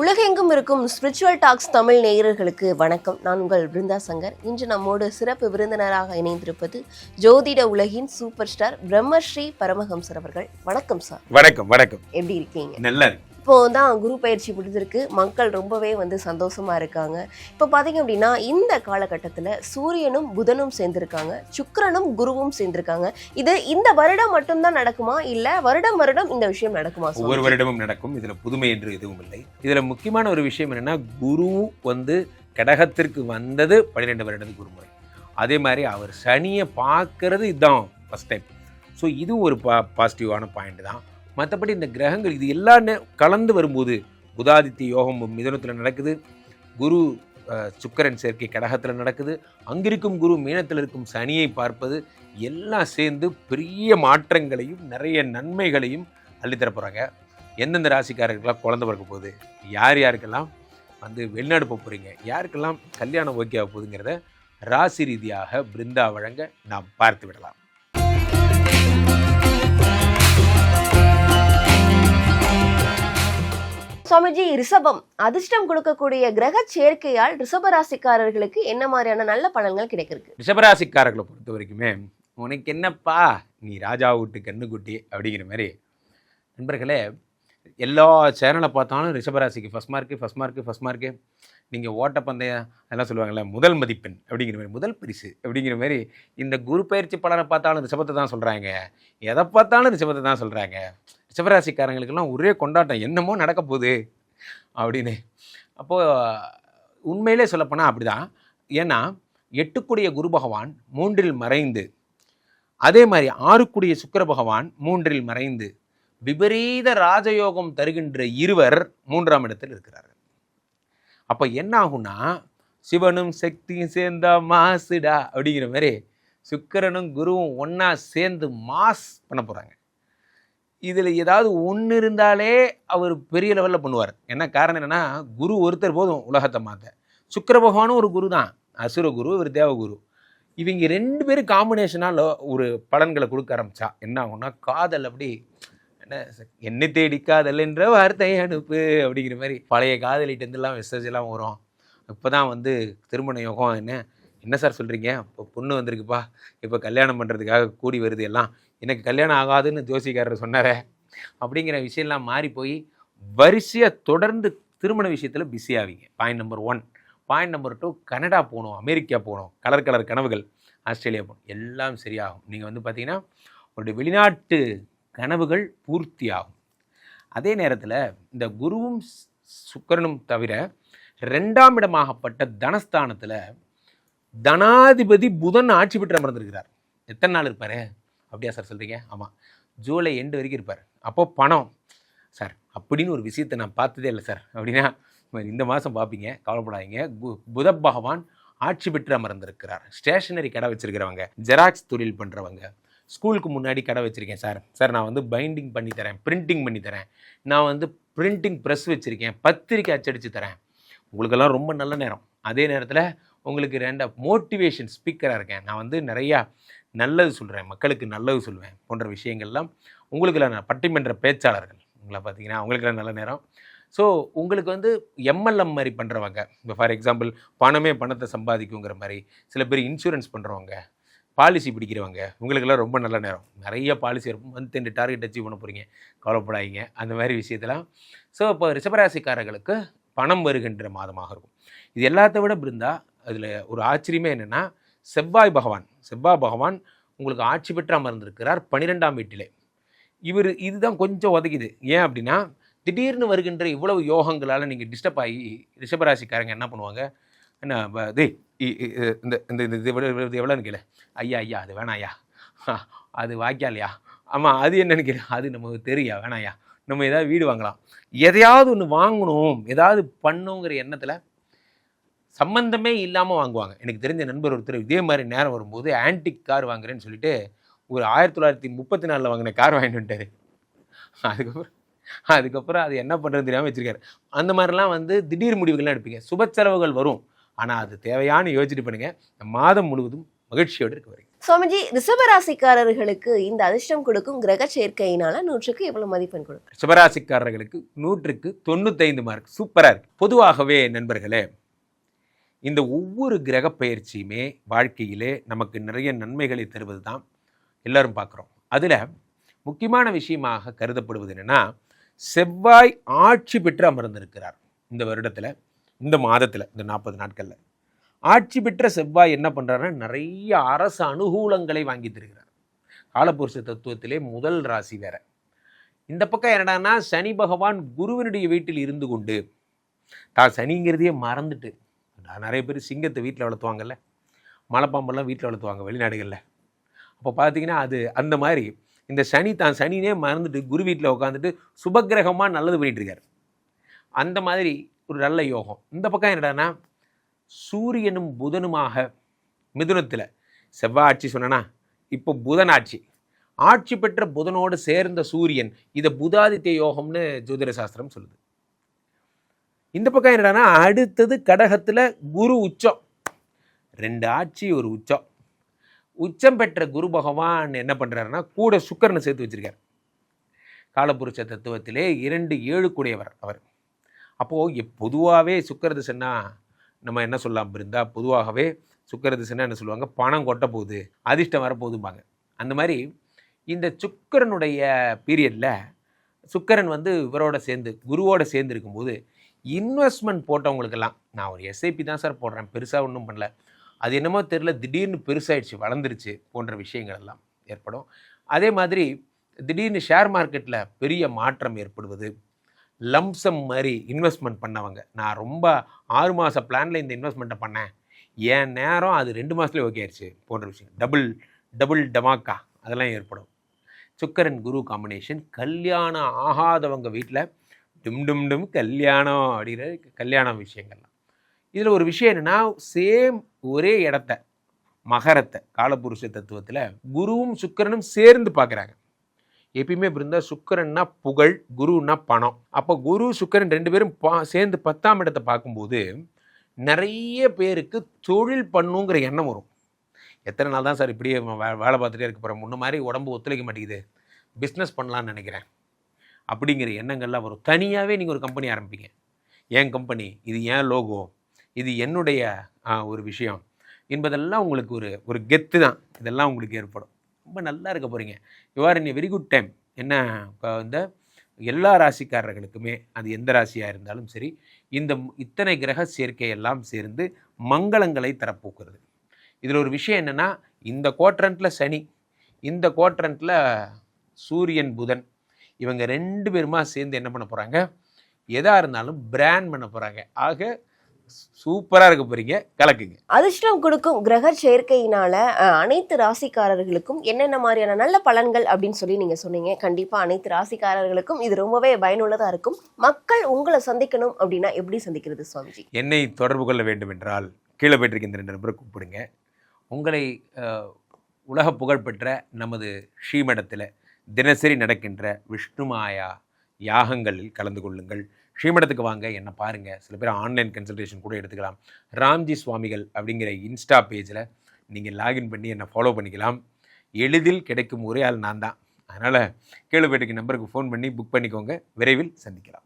உலகெங்கும் இருக்கும் spiritual tax Tamil நேயர்களுக்கு வணக்கம். நான் உங்கள் பிருந்தா சங்கர். இன்று நம்மோடு சிறப்பு விருந்தினராக இணைந்திருப்பது ஜோதிட உலகின் சூப்பர் ஸ்டார் பிரம்மஸ்ரீ பரமஹம்சர் அவர்கள். வணக்கம் சார். வணக்கம். வணக்கம். எப்படி இருக்கீங்க? நல்லா. இப்போ தான் குரு பயிற்சி முடிஞ்சிருக்கு. மக்கள் ரொம்பவே சந்தோஷமா இருக்காங்க. இப்போ பார்த்தீங்க அப்படின்னா இந்த காலகட்டத்தில் சூரியனும் புதனும் சேர்ந்திருக்காங்க, சுக்கிரனும் குருவும் சேர்ந்திருக்காங்க. இது இந்த வருடம் மட்டும்தான் நடக்குமா, இல்லை வருடம் இந்த விஷயம் நடக்குமா? ஒவ்வொரு வருடமும் நடக்கும். இதுல புதுமை என்று எதுவும் இல்லை. இதுல முக்கியமான ஒரு விஷயம் என்னன்னா, குரு கடகத்திற்கு வந்தது 12 வருடத்துக்கு ஒரு முறை. அதே மாதிரி அவர் சனியை பார்க்கறது இதுதான் ஃபர்ஸ்ட் டைம். ஸோ இது ஒரு பாசிட்டிவான பாயிண்ட் தான். மற்றபடி இந்த கிரகங்கள் இது எல்லாம் கலந்து வரும்போது புதாதித்ய யோகம் மிதுனத்தில் நடக்குது, குரு சுக்கிரன் சேர்க்கை கடகத்தில் நடக்குது, அங்கிருக்கும் குரு மீனத்தில் இருக்கும் சனியை பார்ப்பது எல்லாம் சேர்ந்து பெரிய மாற்றங்களையும் நிறைய நன்மைகளையும் அள்ளித்தர போகிறாங்க. எந்தெந்த ராசிக்காரர்களாம் குழந்தை பிறக்க போகுது, யார் யாருக்கெல்லாம் வெளிநாடு போக போகிறீங்க, யாருக்கெல்லாம் கல்யாணம் ஓகே ஆக போகுதுங்கிறத ராசி ரீதியாக பிருந்தா வழங்க நாம் பார்த்து விடலாம். சுவாமிஜி, ரிஷபம் அதிர்ஷ்டம் கொடுக்கக்கூடிய கிரக சேர்க்கையால் ரிஷபராசிக்காரர்களுக்கு என்ன மாதிரியான நல்ல பலன்கள் கிடைக்கிறது? ரிஷபராசிக்காரர்களை பொறுத்த வரைக்குமே உனக்கு என்னப்பா நீ ராஜா வீட்டு கண்ணுக்குட்டி அப்படிங்கிற மாதிரி நண்பர்களே, எல்லா சேனலை பார்த்தாலும் ரிஷபராசிக்கு ஃபஸ்ட் மார்க்கு நீங்கள் ஓட்டப்பந்தயம் அதெல்லாம் சொல்லுவாங்கள்ல, முதல் மதிப்பெண் அப்படிங்கிற மாதிரி, முதல் பரிசு அப்படிங்கிற மாதிரி இந்த குரு பயிற்சி பலனை பார்த்தாலும் ரிஷபத்தை தான் சொல்கிறாங்க, எதை பார்த்தாலும் ரிஷபத்தை தான் சொல்கிறாங்க. ரிஷபராசிக்காரங்களுக்கெல்லாம் ஒரே கொண்டாட்டம், என்னமோ நடக்க போகுது அப்படின்னு. அப்போது உண்மையிலே சொல்லப்போனால் அப்படி தான். ஏன்னா 8 குரு பகவான் 3 மறைந்து, அதே மாதிரி 6 சுக்கிர பகவான் 3 மறைந்து விபரீத ராஜயோகம் தருகின்ற இருவர் 3ஆம் இடத்தில் இருக்கிறார்கள். அப்போ என்ன ஆகும்னா, சிவனும் சக்தியும் சேர்ந்தா மாசுடா அப்படிங்கிற மாதிரி சுக்கிரனும் குருவும் ஒன்றா சேர்ந்து மாஸ் பண்ண போகிறாங்க. இதில் ஏதாவது ஒன்று இருந்தாலே அவர் பெரிய லெவலில் பண்ணுவார். என்ன காரணம் என்னென்னா, குரு ஒருத்தர் போதும் உலகத்தை மாற்ற. சுக்கிர பகவானும் ஒரு குரு தான், அசுர குரு, இவர் தேவகுரு. இவங்க 2 பேரும் காம்பினேஷனால் ஒரு பலன்களை கொடுக்க ஆரம்பித்தா என்ன ஆகும்னா, காதல் அப்படி என்னை தேடி காதல் என்ற வார்த்தையை அனுப்பு அப்படிங்கிற மாதிரி பழைய காதலிட்டெல்லாம் மெசேஜ் எல்லாம் வரும். இப்போ தான் திருமண யோகம் என்ன சார் சொல்கிறீங்க, இப்போ பொண்ணு வந்திருக்குப்பா, இப்போ கல்யாணம் பண்ணுறதுக்காக கூடி வருது, எல்லாம் எனக்கு கல்யாணம் ஆகாதுன்னு ஜோசிக்காரர் சொன்னாரே அப்படிங்கிற விஷயம்லாம் மாறி போய் வரிசையாக தொடர்ந்து திருமண விஷயத்தில் பிஸி ஆவீங்க. Point number 1. Point number 2, Canada போகணும், அமெரிக்கா போகணும், கலர் கனவுகள், ஆஸ்திரேலியா போகணும், எல்லாம் சரியாகும். நீங்கள் பார்த்தீங்கன்னா உங்களுடைய வெளிநாட்டு கனவுகள் பூர்த்தி ஆகும். அதே நேரத்தில் இந்த குருவும் சுக்கிரனும் தவிர 2ஆம் இடமாகப்பட்ட தனஸ்தானத்தில் தனாதிபதி புதன் ஆட்சி பெற்று அமர்ந்திருக்கிறார். எத்தனை நாள் இருப்பார்? அப்படியா சார் சொல்கிறீங்க? ஆமாம், ஜூலை எண்டு வரைக்கும் இருப்பார். அப்போது பணம் சார் அப்படின்னு ஒரு விஷயத்தை நான் பார்த்ததே இல்லை சார் அப்படின்னா, இந்த மாதம் பார்ப்பீங்க, கவலைப்படாதீங்க. புத பகவான் ஆட்சி பெற்று அமர்ந்திருக்கிறார். ஸ்டேஷனரி கடை வச்சுருக்கிறவங்க, ஜெராக்ஸ் தொழில் பண்ணுறவங்க, ஸ்கூலுக்கு முன்னாடி கடை வச்சுருக்கேன் சார் நான் பைண்டிங் பண்ணி தரேன், பிரிண்டிங் பண்ணி தரேன், நான் பிரிண்டிங் ப்ரெஸ் வச்சுருக்கேன், பத்திரிக்கை அச்சடித்து தரேன், உங்களுக்கெல்லாம் ரொம்ப நல்ல நேரம். அதே நேரத்தில் உங்களுக்கு 2 மோட்டிவேஷன் ஸ்பீக்கராக இருக்கேன், நான் நிறையா நல்லது சொல்கிறேன், மக்களுக்கு நல்லது சொல்லுவேன் போன்ற விஷயங்கள்லாம் உங்களுக்கு நான் பட்டிமன்ற பேச்சாளர்கள் உங்களை பார்த்தீங்கன்னா அவங்களுக்கெல்லாம் நல்ல நேரம். ஸோ உங்களுக்கு எம்எல்எம் மாதிரி பண்ணுறவங்க, இப்போ ஃபார் எக்ஸாம்பிள் பணத்தை சம்பாதிக்குங்கிற மாதிரி, சில பேர் இன்சூரன்ஸ் பண்ணுறவங்க, பாலிசி பிடிக்கிறவங்க, உங்களுக்கெல்லாம் ரொம்ப நல்ல நேரம். நிறைய பாலிசி இருக்கும், மந்த் டார்கெட் அச்சீவ் பண்ண போகிறீங்க, கவலைப்படாதீங்க அந்த மாதிரி விஷயத்தெல்லாம். ஸோ இப்போ ரிஷபராசிக்காரர்களுக்கு பணம் வருகின்ற மாதமாக இருக்கும். இது எல்லாத்த விட பிருந்தா அதில் ஒரு ஆச்சரியமே என்னென்னா, செவ்வாய் பகவான் உங்களுக்கு ஆட்சி பெற்று அமர்ந்திருக்கிறார் 12ஆம் வீட்டிலே. இதுதான் கொஞ்சம் உதவிது. ஏன் அப்படின்னா, திடீர்னு வருகின்ற இவ்வளவு யோகங்களால் நீங்கள் டிஸ்டர்ப் ஆகி ரிஷபராசிக்காரங்க என்ன பண்ணுவாங்க, என்ன இந்த இந்த இது எவ்வளோன்னு கேளு, ஐயா அது வேணாம் ஐயா, அது வாய்க்காலையா, ஆமாம் அது என்னன்னு கேளு, அது நமக்கு தெரியா வேணாயா, நம்ம ஏதாவது வீடு வாங்கலாம், எதையாவது ஒன்று வாங்கணும், ஏதாவது பண்ணுங்கிற எண்ணத்தில் சம்பந்தமே இல்லாமல் வாங்குவாங்க. எனக்கு தெரிஞ்ச நண்பர் ஒருத்தர் இதே மாதிரி நேரம் வரும்போது ஆன்டிக் கார் வாங்குறேன்னு சொல்லிட்டு ஒரு 1934 வாங்கின கார் வாங்கிட்டு வந்துட்டார். அதுக்கப்புறம் அது என்ன பண்ணுறது தெரியாமல் வச்சுருக்காரு. அந்த மாதிரிலாம் திடீர் முடிவுகள்லாம் எடுப்பீங்க. சுப செலவுகள் வரும், ஆனால் அது தேவையான யோசிச்சுட்டு பண்ணுங்கள். மாதம் முழுவதும் மகிழ்ச்சியோடு இருக்க வரீங்க. சுவாமிஜி, ரிஷபராசிக்காரர்களுக்கு இந்த அதிர்ஷ்டம் கொடுக்கும் கிரக சேர்க்கையினால 100க்கு எவ்வளவு மதிப்பெண் கொடுக்கும்? ரிஷபராசிக்காரர்களுக்கு 100க்கு 95 மார்க். சூப்பராக இருக்கு. பொதுவாகவே நண்பர்களே, இந்த ஒவ்வொரு கிரக பயிற்சியுமே வாழ்க்கையிலே நமக்கு நிறைய நன்மைகளை தருவது தான் எல்லாரும் பார்க்குறோம். அதில் முக்கியமான விஷயமாக கருதப்படுவது என்னென்னா, செவ்வாய் ஆட்சி பெற்று அமர்ந்திருக்கிறார் இந்த வருடத்தில், இந்த மாதத்தில், இந்த 40 நாட்களில். ஆட்சி பெற்ற செவ்வாய் என்ன பண்ணுறாருன்னா, நிறைய அரசு அனுகூலங்களை வாங்கி தருகிறார். காலபுருஷ தத்துவத்திலே முதல் ராசி வேற. இந்த பக்கம் என்னடான்னா, சனி பகவான் குருவினுடைய வீட்டில் இருந்து கொண்டு தான் சனிங்கிறதையே மறந்துட்டு, நிறைய பேர் சிங்கத்தை வீட்டில் வளர்த்துவாங்கல்ல, மலைப்பாம்பெல்லாம் வீட்டில் வளர்த்துவாங்க வெளிநாடுகளில். அப்போ பார்த்தீங்கன்னா அது அந்த மாதிரி இந்த சனி தான் சனினே மறந்துட்டு குரு வீட்டில் உட்காந்துட்டு சுபக்கிரகமாக நல்லது பண்ணிட்டு இருக்காரு. அந்த மாதிரி ஒரு நல்ல யோகம். இந்த பக்கம் என்னடான்னா, சூரியனும் புதனுமாக மிதுனத்தில் செவ்வாய் ஆட்சி சொன்னா, இப்போ புதன் ஆட்சி. ஆட்சி பெற்ற புதனோடு சேர்ந்த சூரியன், இதை புதாதித்ய யோகம்னு ஜோதிட சாஸ்திரம் சொல்லுது. இந்த பக்கம் என்னடான்னா, அடுத்தது கடகத்தில் குரு உச்சம். 2 ஆட்சி ஒரு உச்சம். உச்சம் பெற்ற குரு பகவான் என்ன பண்ணுறாருன்னா, கூட சுக்கிரனை சேர்த்து வச்சிருக்கார். காலபுருஷ தத்துவத்திலே 2-7 கூடியவர் அவர். அப்போது பொதுவாகவே சுக்கிர திசைன்னா நம்ம என்ன சொல்லலாம் இருந்தால், பொதுவாகவே சுக்கிர திசைன்னா என்ன சொல்லுவாங்க, பணம் கொட்ட போகுது, அதிர்ஷ்டம் வரப்போகுதும்பாங்க. அந்த மாதிரி இந்த சுக்கிரனுடைய பீரியடில் சுக்கிரன் இவரோட சேர்ந்து குருவோட சேர்ந்து இருக்கும்போது இன்வெஸ்ட்மெண்ட் போட்டவங்களுக்கெல்லாம், நான் ஒரு எஸ்ஐபி தான் சார் போடுறேன், பெருசாக ஒன்றும் பண்ணல, அது என்னமோ தெரியல, திடீர்னு பெருசாகிடுச்சு, வளர்ந்துருச்சு போன்ற விஷயங்கள் எல்லாம் ஏற்படும். அதே மாதிரி திடீர்னு ஷேர் மார்க்கெட்டில் பெரிய மாற்றம் ஏற்படுவது, லம்சம் மாதிரி இன்வெஸ்ட்மெண்ட் பண்ணவங்க, நான் ரொம்ப 6 மாத பிளானில் இந்த இன்வெஸ்ட்மெண்ட்டை பண்ணேன், என் நேரம் அது 2 மாதத்துலேயே ஓகே ஆயிடுச்சு போன்ற விஷயம், டபுள் டமாக்கா அதெல்லாம் ஏற்படும். சுக்கிரன் குரு காம்பினேஷன். கல்யாணம் ஆகாதவங்க வீட்டில் டும் கல்யாணம் அப்படிங்கிற கல்யாண விஷயங்கள்லாம். இதில் ஒரு விஷயம் என்னென்னா, சேம் ஒரே இடத்த மகரத்தை காலபுருஷ தத்துவத்தில் குருவும் சுக்கிரனும் சேர்ந்து பார்க்குறாங்க. எப்பயுமே இப்படி இருந்தால் சுக்கிரன்னா புகழ், குருன்னா பணம். அப்போ குரு சுக்கிரன் 2 பேரும் சேர்ந்து 10ஆம் இடத்தை பார்க்கும்போது நிறைய பேருக்கு தொழில் பண்ணுங்கிற எண்ணம் வரும். எத்தனை நாள் தான் சார் இப்படியே வேலை பார்த்துட்டே இருக்க போகிறேன், முன்ன மாதிரி உடம்பு ஒத்துழைக்க மாட்டேங்குது, பிஸ்னஸ் பண்ணலான்னு நினைக்கிறேன் அப்படிங்கிற எண்ணங்கள்லாம் வரும். தனியாகவே நீங்கள் ஒரு கம்பெனி ஆரம்பிப்பீங்க, என் கம்பெனி, இது என் லோகோ, இது என்னுடைய ஒரு விஷயம் என்பதெல்லாம் உங்களுக்கு ஒரு கெத்து தான். இதெல்லாம் உங்களுக்கு ஏற்படும். ரொம்ப நல்லா இருக்க போகிறீங்க. You are in a very good time. என்ன, இப்போ எல்லா ராசிக்காரர்களுக்குமே, அது எந்த ராசியாக இருந்தாலும் சரி, இத்தனை கிரக சேர்க்கையெல்லாம் சேர்ந்து மங்களங்களை தரப்போக்குறது. இதில் ஒரு விஷயம் என்னென்னா, இந்த குவாட்ரண்ட்டில் சனி, இந்த குவாட்ரண்ட்டில் சூரியன் புதன், இவங்க 2 பேருமா சேர்ந்து என்ன பண்ண போகிறாங்க, எதாக இருந்தாலும் பிராண்ட் பண்ண போகிறாங்க. ஆக சூப்பராக இருக்க போகிறீங்க, கலக்குங்க. அதிர்ஷ்டம் கொடுக்கும் கிரக சேர்க்கையினால அனைத்து ராசிக்காரர்களுக்கும் என்னென்ன மாதிரியான நல்ல பலன்கள் அப்படின்னு சொல்லி நீங்கள் சொன்னீங்க. கண்டிப்பாக அனைத்து ராசிக்காரர்களுக்கும் இது ரொம்பவே பயனுள்ளதாக இருக்கும். மக்கள் உங்களை சந்திக்கணும் அப்படின்னா எப்படி சந்திக்கிறது சுவாமிஜி? என்னை தொடர்பு கொள்ள வேண்டும் என்றால் கீழே போயிட்டிருக்க இந்த 2 நபரை கூப்பிடுங்க. உங்களை உலக புகழ்பெற்ற நமது ஸ்ரீமடத்தில் தினசரி நடக்கின்ற விஷ்ணுமாயா யாகங்களில் கலந்து கொள்ளுங்கள். ஸ்ரீமடத்துக்கு வாங்க, என்னை பாருங்கள். சில பேர் ஆன்லைன் கன்சல்டேஷன் கூட எடுத்துக்கலாம். ராம்ஜி சுவாமிகள் அப்படிங்கிற இன்ஸ்டா பேஜில் நீங்கள் லாகின் பண்ணி என்னை ஃபாலோ பண்ணிக்கலாம். எளிதில் கிடைக்கும் ஒரே ஆள் நான் தான். அதனால் கீழே போயிட்டு நம்பருக்கு ஃபோன் பண்ணி புக் பண்ணிக்கோங்க. விரைவில் சந்திக்கலாம்.